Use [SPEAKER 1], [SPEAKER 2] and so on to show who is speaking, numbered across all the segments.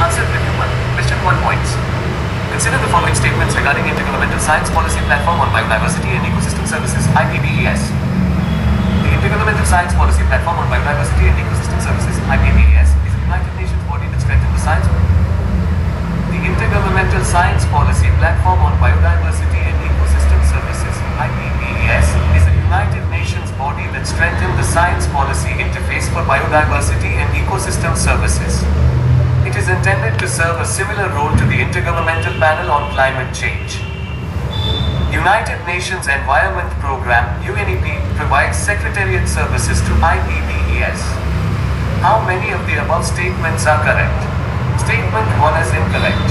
[SPEAKER 1] Answer review 1. Question 1 points. Consider the following statements regarding Intergovernmental Science Policy Platform on Biodiversity and Ecosystem Services, IPBES. The Intergovernmental Science Policy Platform on Biodiversity and Ecosystem Services, IPBES, is a United Nations body that strengthens the science. The Intergovernmental Science Policy Platform on Biodiversity and Ecosystem Services, IPBES, is a United Nations body that strengthens the science policy interface for biodiversity and ecosystem services. It is intended to serve a similar role to the Intergovernmental Panel on Climate Change. United Nations Environment Programme, UNEP, provides secretariat services to IPBES. How many of the above statements are correct? Statement 1 is incorrect.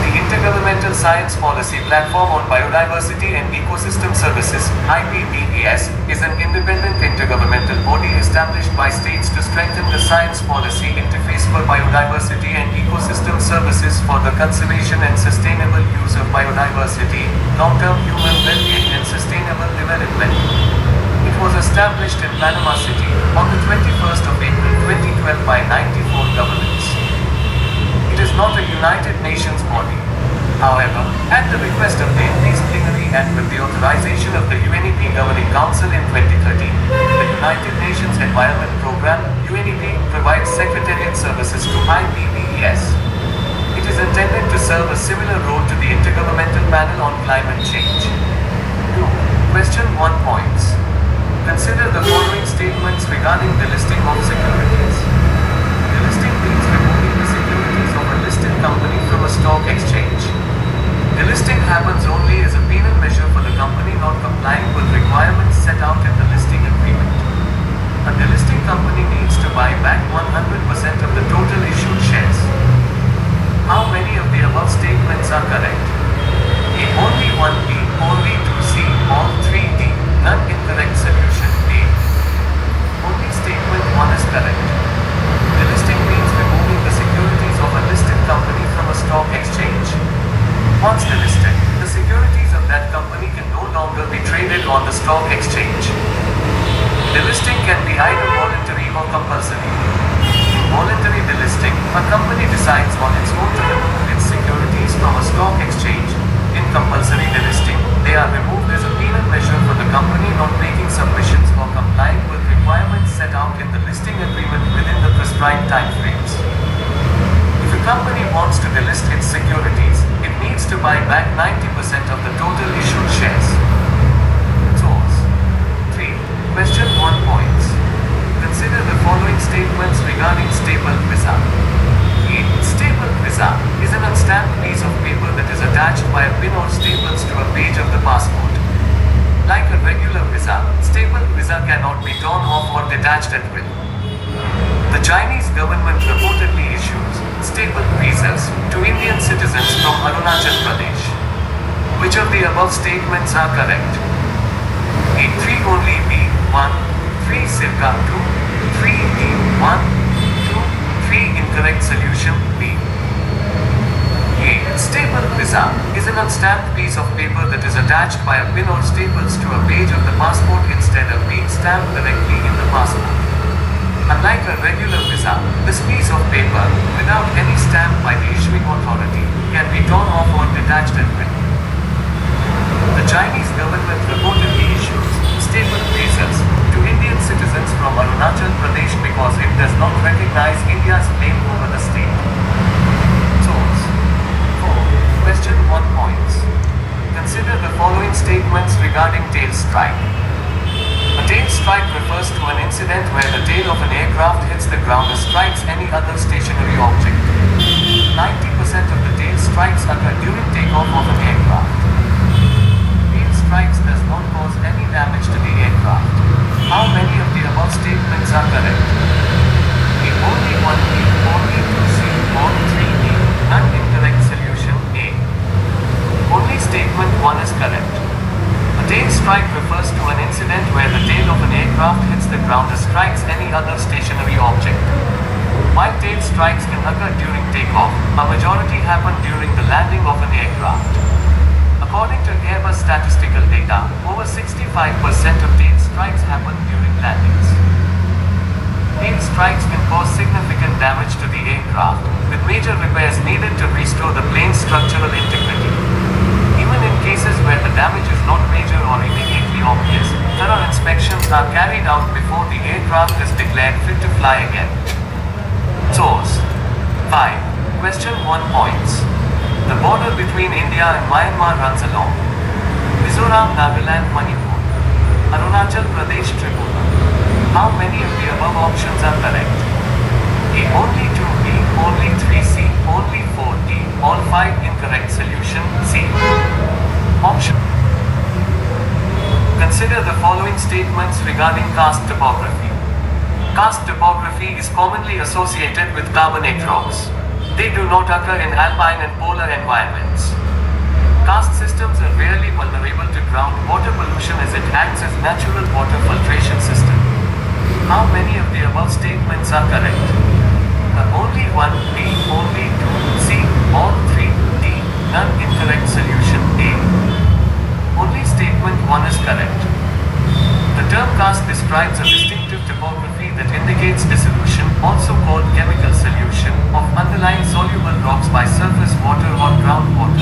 [SPEAKER 1] The Intergovernmental Science Policy Platform on Biodiversity and Ecosystem Services, IPBES, is an independent intergovernmental body established by states to strengthen the science policy interface for biodiversity and ecosystem services for the conservation and sustainable use of biodiversity, long-term human well-being and sustainable development. It was established in Panama City on the 21st of April 2012 by 94 governments. It is not a United Nations body. However, at the request of the NP's plenary and with the authorization of the UNEP Governing Council in 2013, the United Nations Environment Programme, UNEP, provides secretariat services to IPBES. It is intended to serve a similar role to the Intergovernmental Panel on Climate Change. 2. Question 1 points. Consider the following statements regarding the listing of securities. Delisting means removing the securities of a listed company from a stock exchange. Delisting happens only as a penal measure for the company not complying with requirements set out in the listing agreement. A delisting company needs to buy back 100% of the total issued shares. How many of the above statements are correct? A. Only 1B, only 2C, all 3D, none incorrect solution A. Only statement 1 is correct. Delisting means removing the securities of a listed company from a stock exchange. Once delisted, the securities of that company can no longer be traded on the stock exchange. Delisting can be either voluntary or compulsory. In voluntary delisting, a company decides on its own to remove its securities from a stock exchange. In compulsory delisting, they are removed as a penal measure for the company not making submissions or complying with requirements set out in the listing agreement within the prescribed timeframes. If a company wants to delist its securities, it needs to buy back 90% of the total issued shares. Source. 3. Question 1 points. Consider the following statements regarding stapled visa. A. Stapled visa is an unstamped piece of paper that is attached by a pin or staples to a page of the passport. Like a regular visa, stapled visa cannot be torn off or detached at will. The Chinese government reportedly issues stapled visas to Indian citizens from Arunachal Pradesh. Which of the above statements are correct? A. 3 only B, 1, 3 circa 2, 3 D, 1, 2, 3 incorrect solution B. A. Stapled visa is an unstamped piece of paper that is attached by a pin or staples to a page of the passport instead of being stamped directly in the passport. Unlike a regular visa, this piece of paper, without any stamp by the issuing authority, can be torn off or detached at will. The Chinese government reportedly issues stapled visas to Indian citizens from Arunachal Pradesh because it does not recognize India's claim over the state. Source. 4. Question 1 points. Consider the following statements regarding tail strike. A tail strike refers to an incident where the tail of an aircraft hits the ground or strikes any other stationary object. 90% of the tail strikes occur during takeoff of an aircraft. Tail strikes does not cause any damage to the aircraft. How many of the above statements are correct? A. Only 1B, only 2C, all 3D, none incorrect solution A. Only statement 1 is correct. A tail strike refers to an incident where the tail of an aircraft hits the ground or strikes any other stationary object. While tail strikes can occur during takeoff, a majority happen during the landing of an aircraft. According to Airbus statistical data, over 65% of tail strikes happen during landings. Tail strikes can cause significant damage to the aircraft. aircraft, with major repairs needed to restore the plane's structural integrity. Even in cases where the damage is not major or immediately obvious, thorough inspections are carried out before the aircraft is declared fit to fly again. Source 5. Question 1 points. The border between India and Myanmar runs along Mizoram, Nagaland, Manipur, Arunachal Pradesh, Tripura. How many of the above options are correct? A. Only 2, B. Only 3, C. Only 4, D. All 5 incorrect. Solution C. Option. Consider the following statements regarding karst topography. Karst topography is commonly associated with carbonate rocks. They do not occur in alpine and polar environments. Karst systems are rarely vulnerable to groundwater pollution as it acts as natural water filtration system. How many of the above statements are correct? Only 1, B. Only 2, C. All 3, D. None incorrect. Solution A. Only statement 1 is correct. The term karst describes a distinctive topography that indicates dissolution, also called chemical solution, of underlying soluble rocks by surface water or groundwater.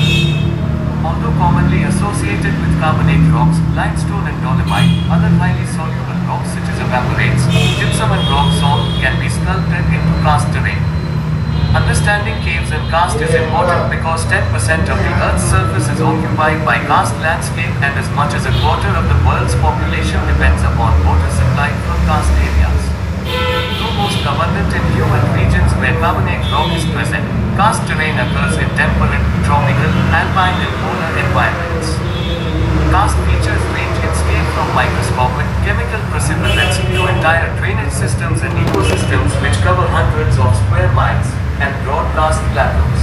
[SPEAKER 1] Although commonly associated with carbonate rocks, limestone and dolomite, other highly soluble rocks such as evaporates, gypsum and rock salt can be sculpted into karst terrain. Understanding caves and karst is important because 10% of the Earth's surface is occupied by karst landscape and as much as a quarter of the world's population depends upon water supply from karst areas. Though most abundant in humid regions where carbonate rock is present, karst terrain occurs in temperate, tropical, alpine and polar environments. Karst features range in scale from microscopic, chemical precipitates to entire drainage systems and ecosystems which cover hundreds of square miles and broad karst plateaus.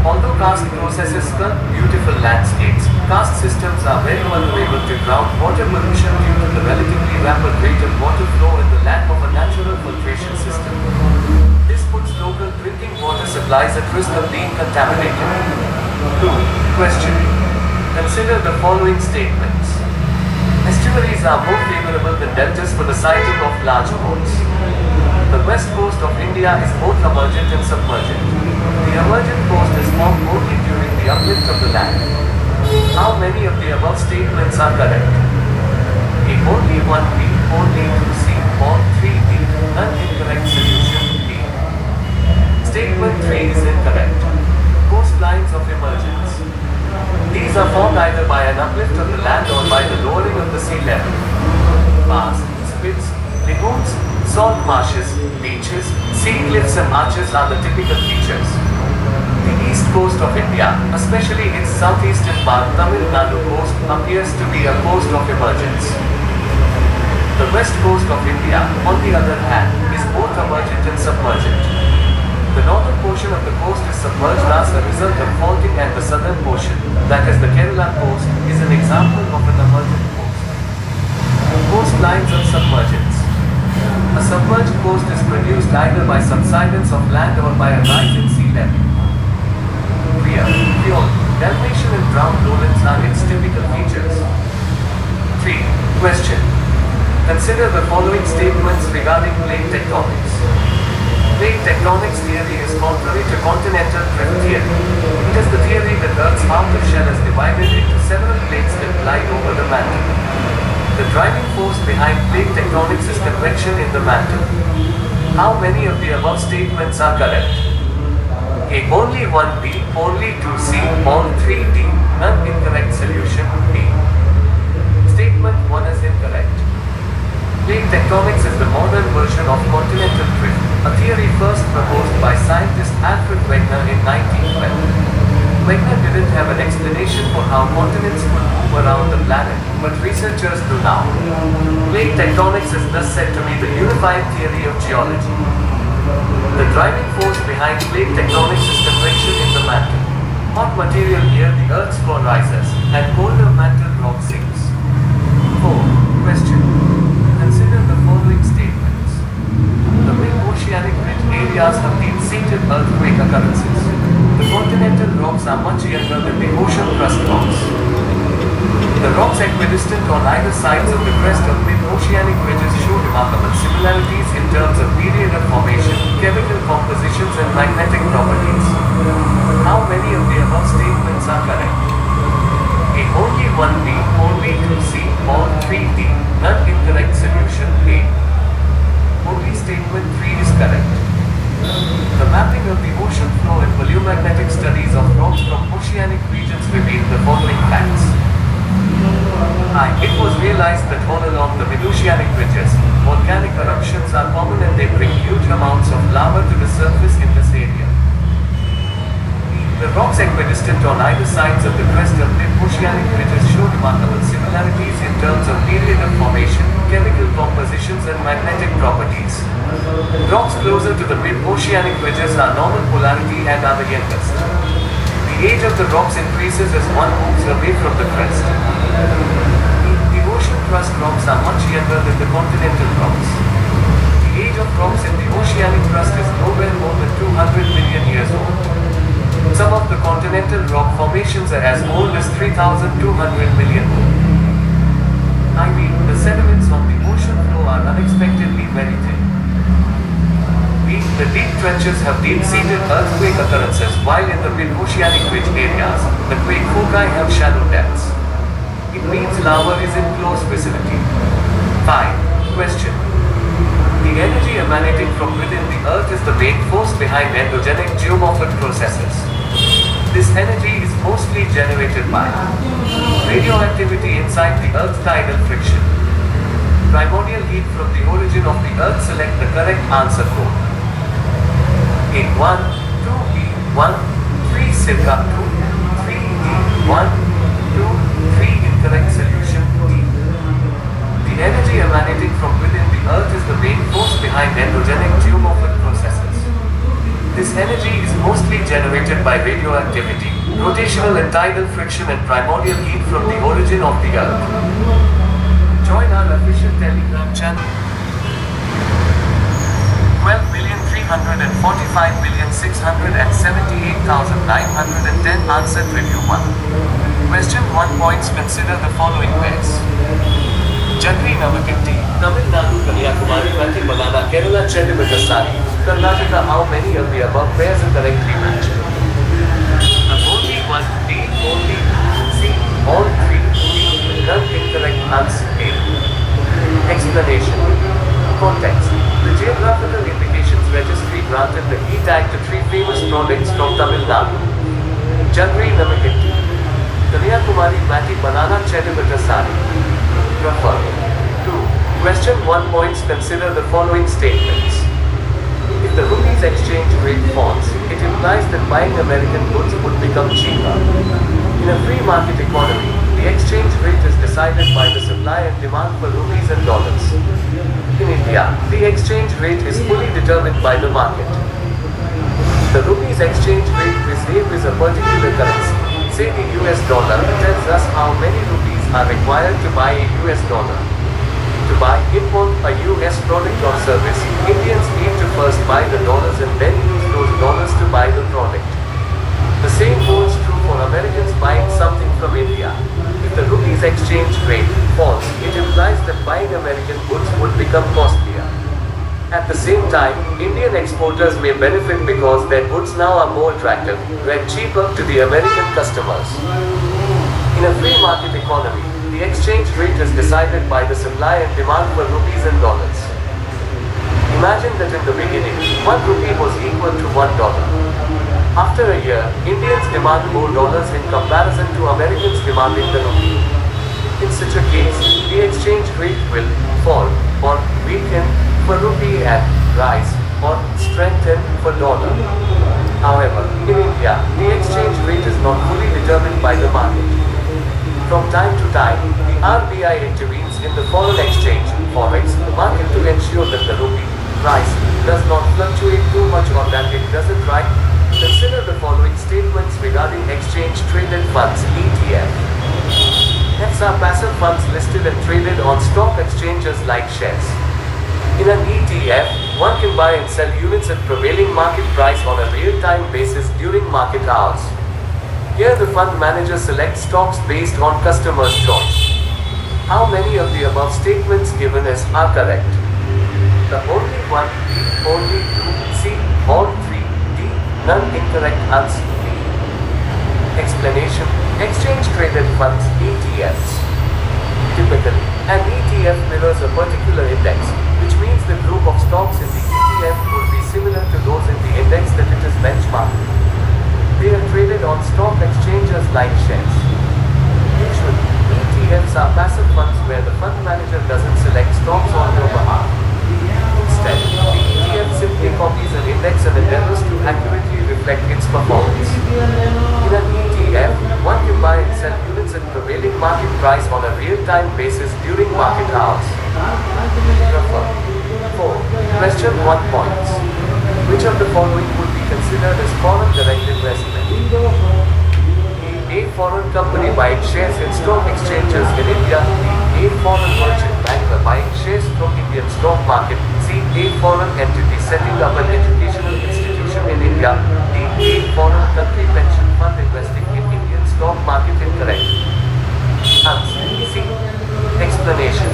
[SPEAKER 1] Although karst processes sculpt beautiful landscapes, karst systems are very vulnerable to groundwater pollution due to the relatively rapid rate of water flow and the lack of a natural filtration system. This puts local drinking water supplies at risk of being contaminated. 2. Question. Consider the following statements. Estuaries are more favorable than deltas for the siting of large boats. The west coast of India is both emergent and submergent. The emergent coast is formed only during the uplift of the land. How many of the above statements are correct? A. Only 1, B. Only 2, C. All 3, D. None incorrect. Solution D. Statement 3 is incorrect. Coastlines of emergence. These are formed either by an uplift of the land or by the lowering of the sea level. Bars, spits, lagoons, salt marshes, beaches, sea cliffs and arches are the typical features. The east coast of India, especially its southeastern part Tamil Nadu coast, appears to be a coast of emergence. The west coast of India, on the other hand, is both emergent and submergent. The northern portion of the coast is submerged as a result of faulting and the southern portion, that is the Kerala coast, is an example of an emergent coast. Coastlines of submergence. A submerged coast is produced either by subsidence of land or by a rise in sea level. Clear, Fjord, Dalmatian and brown lowlands are its typical features. 3. Question. Consider the following statements regarding plate tectonics. Plate tectonics theory is contrary to continental drift theory. It is the theory that Earth's outer shell is divided into several plates that glide over the mantle. The driving force behind plate tectonics is convection in the mantle. How many of the above statements are correct? A. Only 1, B. Only 2, C. All 3, D. None incorrect. Solution D. Statement 1 is incorrect. Plate tectonics is the modern version of continental drift, a theory first proposed by scientist Alfred Wegener in 1912. Wegener didn't have an explanation for how continents would move around the planet, but researchers do now. Plate tectonics is thus said to be the unifying theory of geology. The driving force behind plate tectonics is convection in the mantle. Hot material near the Earth's core rises, and colder mantle rock sinks. 4. Question. Consider the following statements. The mid-oceanic ridge areas have been seated earthquake occurrences. The continental rocks are much younger than the ocean crust rocks. The rocks equidistant on either sides of the crest of mid-oceanic ridges show remarkable similarities in terms of period of formation, chemical compositions and Mapping of the ocean floor and paleomagnetic studies of rocks from oceanic regions revealed the following facts. It was realized that all along the mid-oceanic ridges, volcanic eruptions are common and they bring huge amounts of lava to the surface in this area. The rocks equidistant on either sides of the crest of mid-oceanic ridges show remarkable similarities in terms of period of formation, chemical compositions and magnetic properties. Rocks closer to the mid-oceanic ridges are normal polarity and are the youngest. The age of the rocks increases as one moves away from the crest. The ocean crust rocks are much younger than the continental rocks. The age of rocks in the oceanic crust is nowhere more than 200 million years old. Some of the continental rock formations are as old as 3,200 million old. The sediments on the ocean floor are unexpectedly very thin. The deep trenches have deep-seated earthquake occurrences, while in the mid-oceanic ridge areas, the quake foci have shallow depths. It means lava is in close vicinity. 5. Question. The energy emanating from within the Earth is the main force behind endogenic geomorphic processes. This energy is mostly generated by radioactivity inside the Earth's tidal friction. Primordial heat from the origin of the Earth. Select the correct answer code. A1, 2B, 1, 3 circa 2, 3D, 1, 2, 3 incorrect solution D. The energy emanating from within the Earth is the main force behind endogenic geomorphic processes. This energy is mostly generated by radioactivity, rotational and tidal friction and primordial heat from the origin of the Earth. Join our official Telegram channel. 12,345,678,910 Answer Review 1. Question 1 points. Consider the following pairs. Jagri Navakinti, Tamil Nadu, Kanyakumari, Balana, Kerala, Chendimatasari, Karnataka. How many of the above pairs are correctly matched? Only one, D, only C, all three, D, none incorrect. Answer A. Explanation. Context. The Geographical Indications Registry granted the E-tag to three famous products from Tamil Nadu. Jagri Navakinti, Kanyakumari, Mati, Banana, Chendimatasari. Refer. 2. Question 1 points. Consider the following statements. If the rupee's exchange rate falls, it implies that buying American goods would become cheaper. In a free market economy, the exchange rate is decided by the supply and demand for rupees and dollars. In India, the exchange rate is fully determined by the market. The rupee's exchange rate reserve is a particular currency. Say the US dollar tells us how many rupees are required to buy a US dollar. To buy, import a US product or service, Indians need to first buy the dollars and then use those dollars to buy the product. The same holds true for Americans buying something from India. If the rupee's exchange rate falls, it implies that buying American goods would become costlier. At the same time, Indian exporters may benefit because their goods now are more attractive, and cheaper to the American customers. In a free market economy, the exchange rate is decided by the supply and demand for rupees and dollars. Imagine that in the beginning, 1 rupee was equal to $1. After a year, Indians demand more dollars in comparison to Americans demanding the rupee. In such a case, the exchange rate will fall or weaken for rupee and rise or strengthen for dollar. However, in India, the exchange rate is not fully determined by the market. From time to time, the RBI intervenes in the foreign exchange forex market to ensure that the rupee price does not fluctuate too much or that it doesn't rise. Consider the following statements regarding exchange traded funds (ETF). ETFs are passive funds listed and traded on stock exchanges like shares. In an ETF, one can buy and sell units at prevailing market price on a real-time basis during market hours. Here the fund manager selects stocks based on customer's choice. How many of the above statements given as are correct? The only one, B, only two, C, all three, D, none incorrect. Answer B. Explanation. Exchange traded funds (ETFs). Typically, an ETF mirrors a particular index, which means the group of stocks in the ETF would be similar to those in the index that like shares. Usually, ETFs are passive funds where the fund manager doesn't select stocks on your behalf. Instead, the ETF simply copies an index and endeavors to accurately reflect its performance. In an ETF, one can buy and sell units at prevailing market price on a real-time basis during market hours. Refer. 4. Question 1 points. Which of the following would be considered as foreign direct investment? A foreign company buying shares in stock exchanges in India. B. A foreign merchant banker buying shares from Indian stock market. C. A foreign entity setting up an educational institution in India. D. A foreign country pension fund investing in Indian stock market. Incorrect. Answer. C. Explanation.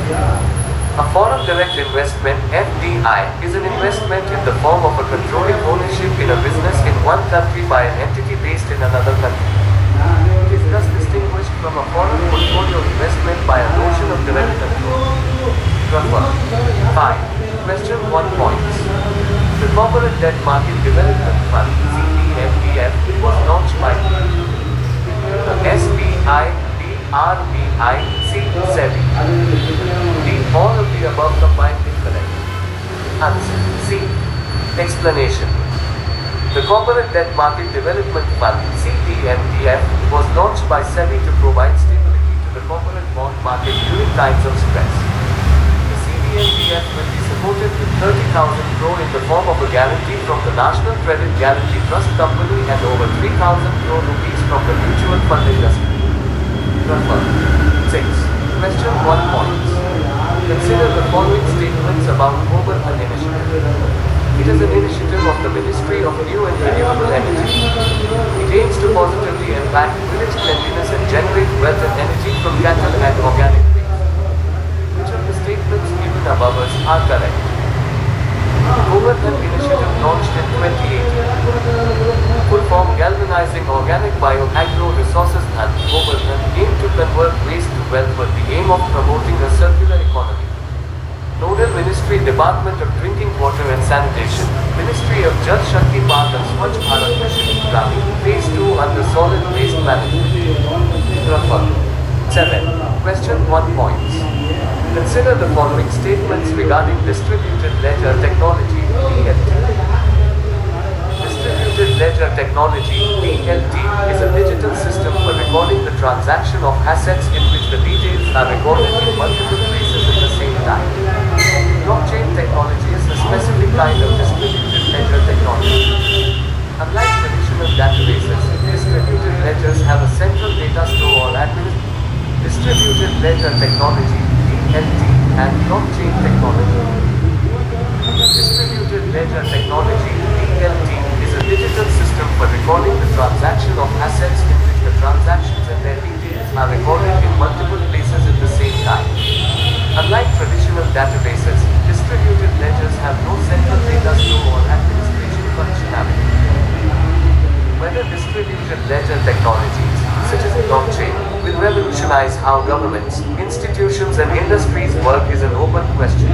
[SPEAKER 1] A foreign direct investment (FDI) is an investment in the form of a controlling ownership in a business in one country by an entity based in another country. It is thus distinguished from a foreign portfolio investment by a notion of direct control. Refer. 5. Question 1 points. The Corporate Debt Market Development Fund (CDMDF) was launched by the SBI, RBI, SEBI. D. All of the above combined. Incorrect. Answer. C. Explanation. The Corporate Debt Market Development Fund (CDMDF) was launched by SEBI to provide stability to the corporate bond market during times of stress. The CDMDF will be supported with 30,000 crore in the form of a guarantee from the National Credit Guarantee Trust Company and over 3,000 crore rupees from the mutual fund industry. Refer. 6. Question 1 points. Consider the following statements about Gobardhan Initiative. It is an initiative of the Ministry of New and Renewable Energy. It aims to positively impact village cleanliness and generate wealth and energy from cattle and organic waste. Which of the statements given above us are correct? The Gobardhan Initiative launched in 2018. Full form Galvanizing Organic Bio-Agro Resources and Gobardhan aim to convert waste to wealth with the aim of promoting a circular economy. Nodal Ministry Department of Drinking Water and Sanitation, Ministry of Jal Shakti Park and Swachh Bharat Mission Gramin, Phase 2 under Solid Waste Management. Refer. 7. Question 1 points. Consider the following statements regarding Distributed Ledger Technology, DLT. Distributed Ledger Technology, DLT, is a digital system for recording the transaction of assets in which the details are recorded in multiple places at the same time. Blockchain technology is a specific kind of distributed ledger technology. Unlike traditional databases, distributed ledgers have a central data store or administration. Distributed ledger technology, DLT, and blockchain technology. Distributed ledger technology, DLT, is a digital system for recording the transaction of assets in which the transactions and their details are recorded in multiple places at the same time. Unlike traditional databases, distributed ledgers have no central data store or administration functionality. Whether distributed ledger technologies, such as blockchain, will revolutionize how governments, institutions and industries work is an open question.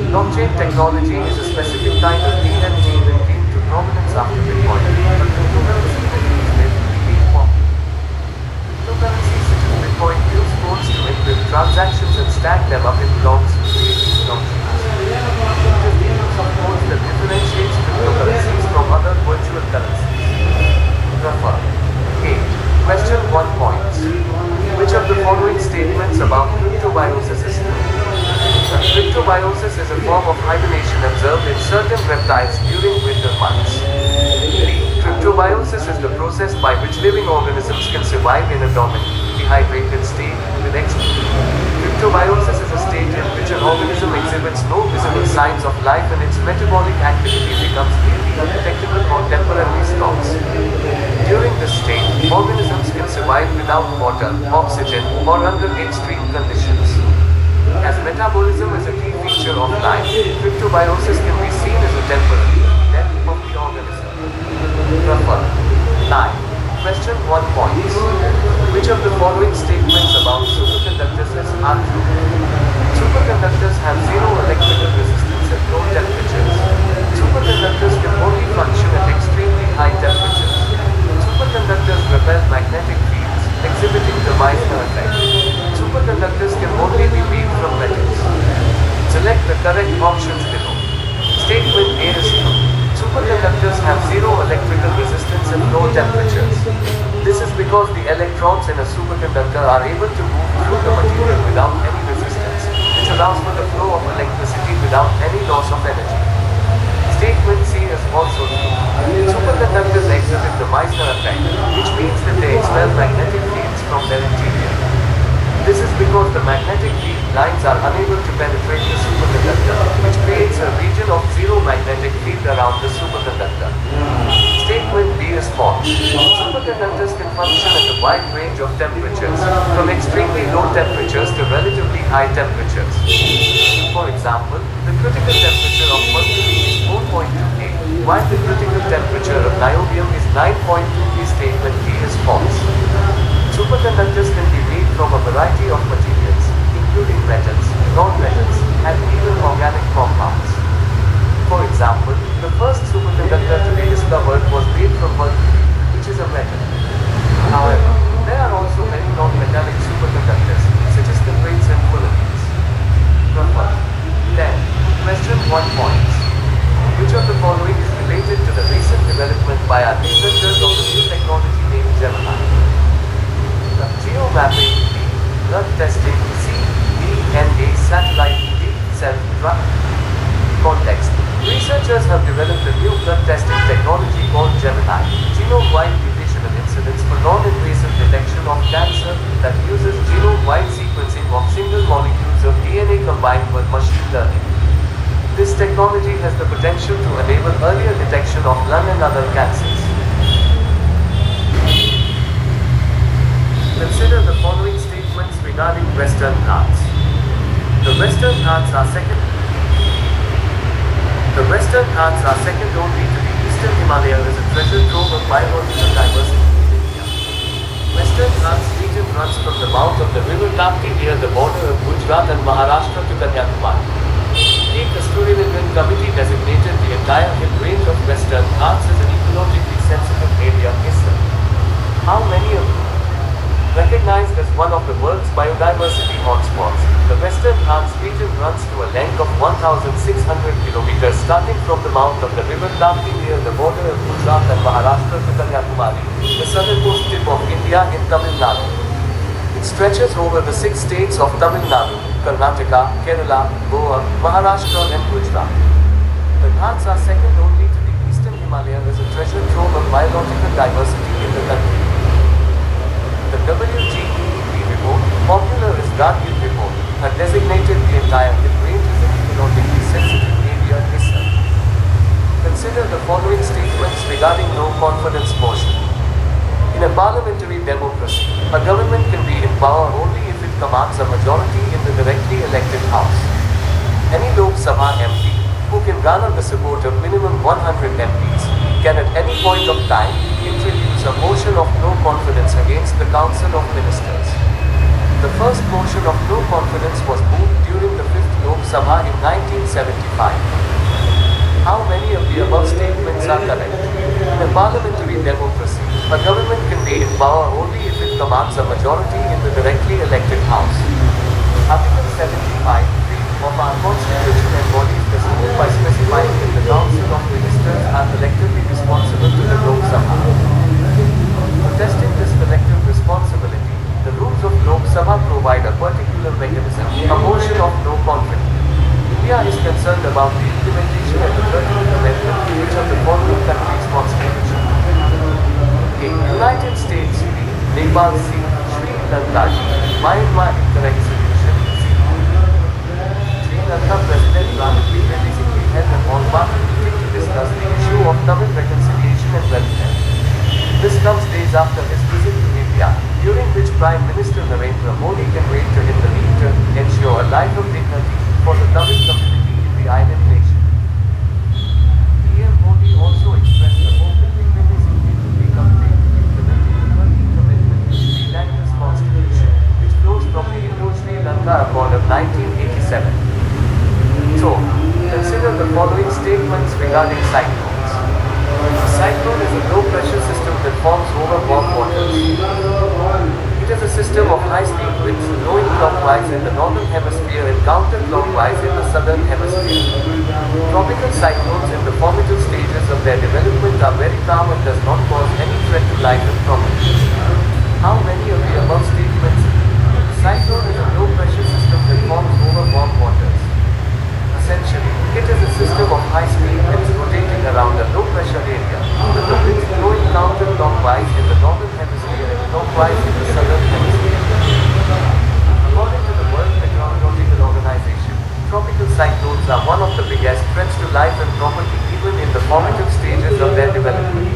[SPEAKER 1] Blockchain technology is a specific kind of DLT that came to prominence after Bitcoin, but cryptocurrency techniques led to being popular. Cryptocurrencies such as Bitcoin use codes to encrypt transactions and stack them up in blocks, creating blockchains. It is the use of codes that differentiates cryptocurrencies from other virtual currencies. Refer. 8. Question 1 points. Which of the following statements about cryptobiosis is true? Cryptobiosis is a form of hibernation observed in certain reptiles during winter months. B. Cryptobiosis is the process by which living organisms can survive in a dormant, dehydrated state with extinction. Cryptobiosis is a state in which an organism exhibits no visible signs of life and its metabolic activity becomes nearly undetectable or temporarily stops. During this state, organisms can survive without water, oxygen, or under extreme conditions. As metabolism is a key feature of life, cryptobiosis can be seen as a temporary death of the organism. Refer. 9. Question 1 points. Which of the following statements about superconductors are true? Superconductors have zero electrical resistance at low temperatures. Superconductors can only function at extremely high temperatures. Superconductors repel magnetic zero electrical resistance and low temperatures. This is because the electrons in a superconductor are able to move through the material without any resistance, which allows for the flow of electricity without any loss of energy. Statement C is also true. Superconductors exhibit the Meissner effect, which means that they expel magnetic fields from their interior. This is because the magnetic field lines are unable to penetrate the superconductor, which creates a region of zero magnetic field around the superconductor. Statement B is false. Superconductors can function at a wide range of temperatures, from extremely low temperatures to relatively high temperatures. For example, the critical temperature of mercury is 4.2 K, while the critical temperature of niobium is 9.2 K. Statement D is false. Superconductors can be made from a variety of materials, including metals, non-metals, and even organic compounds. For example, the first superconductor to be discovered was made from mercury, which is a metal. However, there are also many non-metallic superconductors, such as cuprates and fullerenes. Number 10. Question 1 points. Which of the following is related to the recent development by our researchers of the new technology named Gemini? Geomapping, B. Blood testing, C. DNA satellite, D. Self-driving. Context. Researchers have developed a new blood testing technology called Gemini, genome-wide mutational incidence for non-invasive detection of cancer that uses genome-wide sequencing of single molecules of DNA combined with machine learning. This technology has the potential to enable earlier detection of lung and other cancers. Consider the following statements regarding Western Ghats. The Western Ghats are second only to the Eastern Himalaya as a treasure trove of biological diversity in India. Western Ghats region runs from the mouth of the river Tapti near the border of Gujarat and Maharashtra to Kanyakumari. The Kasturirangan Committee designated the entire hill range of Western Ghats as an ecologically sensitive area itself. How many of them? Recognized as one of the world's biodiversity hotspots, the Western Ghats region runs to a length of 1,600 kilometers starting from the mouth of the river Tapti near the border of Gujarat and Maharashtra to Kanyakumari, the southernmost tip of India in Tamil Nadu. It stretches over the 6 states of Tamil Nadu, Karnataka, Kerala, Goa, Maharashtra and Gujarat. The Ghats are second only to the Eastern Himalaya as a treasure trove of biological diversity in the country. The WGEEP report, popular as Gargil report, had designated the entire hill range as an ecologically sensitive area itself. Consider the following statements regarding no confidence motion. In a parliamentary democracy, a government can be in power only if it commands a majority in the directly elected house. Any Lok Sabha MP, who can garner the support of minimum 100 MPs, can at any point of time introduce a motion of no confidence against the Council of Ministers. The first motion of no confidence was moved during the 5th Lok Sabha in 1975. How many of the above statements are correct? In a parliamentary democracy, a government can be in power only if it commands a majority in the directly elected house. Article 75 of our Constitution embodies this rule by specifying that the Council of Ministers are collectively responsible to the Lok Sabha. Protesting this collective responsibility, the rules of Lok Sabha provide a particular mechanism, a motion of no confidence. India is concerned about the implementation of the 13th Amendment, which of the following countries' constitution? A. United States B. Nepal C. Sri Lanka D. Myanmar incorrect solution C. Sri Lanka President Ranil recently held an all-party meeting to discuss the issue of Tamil reconciliation and welfare. This comes days after his visit to India, during which Prime Minister Narendra Modi conveyed to him the need to ensure a life of dignity for the Tamil community in the island nation. PM Modi also expressed the hope that India is able to be committed to implementing the 13th Amendment to Sri Lanka's constitution, which flows from the Indo-Sri Lanka Accord of 1987. So, consider the following statements regarding cyclones. A cyclone is a low-pressure system that forms over warm waters. It is is a system of high-speed winds blowing clockwise in the northern hemisphere and counterclockwise in the southern hemisphere. Tropical cyclones in the formative stages of their development are very calm and does not cause any threat to life and property. How many of the above statements? Cyclone is a low-pressure system that forms over warm waters. Essentially, it is a system of high-speed winds rotating around a low-pressure area, with the winds blowing counterclockwise in the northern hemisphere and clockwise in the southern hemisphere. According to the World Meteorological Organization, tropical cyclones are one of the biggest threats to life and property even in the formative stages of their development.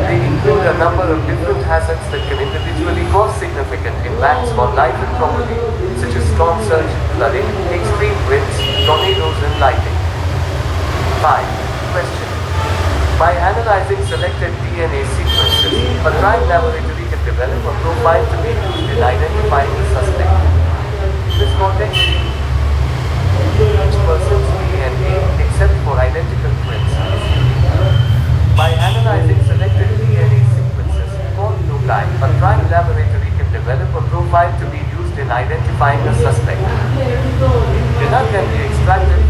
[SPEAKER 1] They include a number of different hazards that can individually cause significant impacts on life and property, such as storm surge, flooding, extreme winds, tornadoes and lightning. 5. Question. By analyzing selected DNA sequences, a crime laboratory can develop a profile to be used in identifying the suspect. In this context, each person's DNA, except for identical twins, is unique. By analyzing selected DNA sequences, called loci, a crime laboratory can develop a profile to be used in identifying a suspect. Data can be extracted